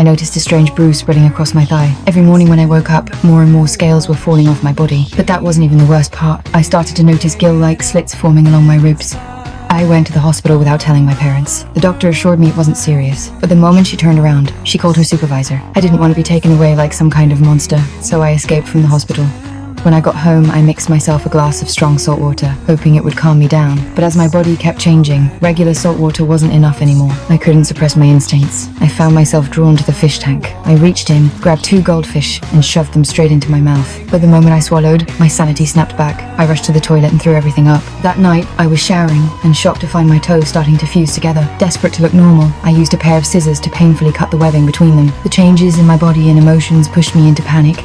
noticed a strange bruise spreading across my thigh. Every morning when I woke up, more and more scales were falling off my body. But that wasn't even the worst part. I started to notice gill-like slits forming along my ribs. I went to the hospital without telling my parents. The doctor assured me it wasn't serious, but the moment she turned around, she called her supervisor. I didn't want to be taken away like some kind of monster, so I escaped from the hospital. When I got home, I mixed myself a glass of strong salt water, hoping it would calm me down. But as my body kept changing, regular salt water wasn't enough anymore. I couldn't suppress my instincts. I found myself drawn to the fish tank. I reached in, grabbed 2 goldfish, and shoved them straight into my mouth. But the moment I swallowed, my sanity snapped back. I rushed to the toilet and threw everything up. That night, I was showering and shocked to find my toes starting to fuse together. Desperate to look normal, I used a pair of scissors to painfully cut the webbing between them. The changes in my body and emotions pushed me into panic.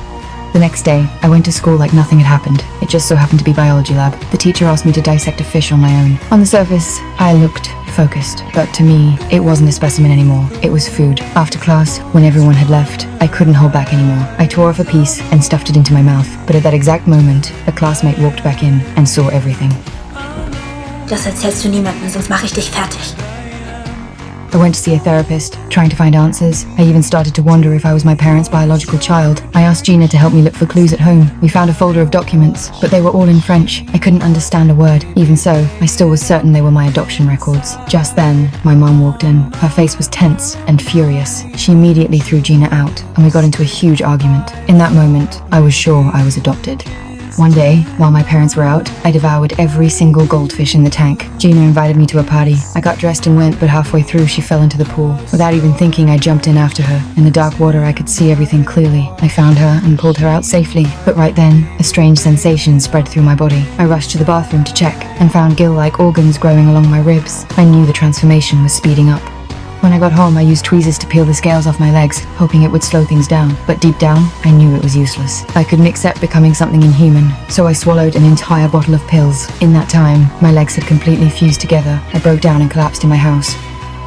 The next day, I went to school like nothing had happened. It just so happened to be biology lab. The teacher asked me to dissect a fish on my own. On the surface, I looked focused, but to me, it wasn't a specimen anymore. It was food. After class, when everyone had left, I couldn't hold back anymore. I tore off a piece and stuffed it into my mouth. But at that exact moment, a classmate walked back in and saw everything. Das erzählst du niemandem, sonst mache ich dich fertig. I went to see a therapist, trying to find answers. I even started to wonder if I was my parents' biological child. I asked Gina to help me look for clues at home. We found a folder of documents, but they were all in French. I couldn't understand a word. Even so, I still was certain they were my adoption records. Just then, my mom walked in. Her face was tense and furious. She immediately threw Gina out, and we got into a huge argument. In that moment, I was sure I was adopted. One day, while my parents were out, I devoured every single goldfish in the tank. Gina invited me to a party. I got dressed and went, but halfway through she fell into the pool. Without even thinking, I jumped in after her. In the dark water, I could see everything clearly. I found her and pulled her out safely. But right then, a strange sensation spread through my body. I rushed to the bathroom to check and found gill-like organs growing along my ribs. I knew the transformation was speeding up. When I got home, I used tweezers to peel the scales off my legs, hoping it would slow things down. But deep down, I knew it was useless. I couldn't accept becoming something inhuman, so I swallowed an entire bottle of pills. In that time, my legs had completely fused together. I broke down and collapsed in my house.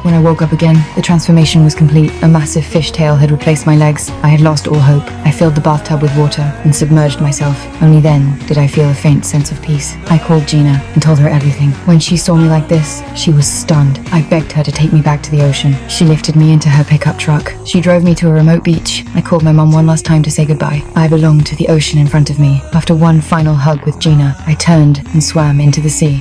When I woke up again, the transformation was complete. A massive fish tail had replaced my legs. I had lost all hope. I filled the bathtub with water and submerged myself. Only then did I feel a faint sense of peace. I called Gina and told her everything. When she saw me like this, she was stunned. I begged her to take me back to the ocean. She lifted me into her pickup truck. She drove me to a remote beach. I called my mom one last time to say goodbye. I belonged to the ocean in front of me. After one final hug with Gina, I turned and swam into the sea.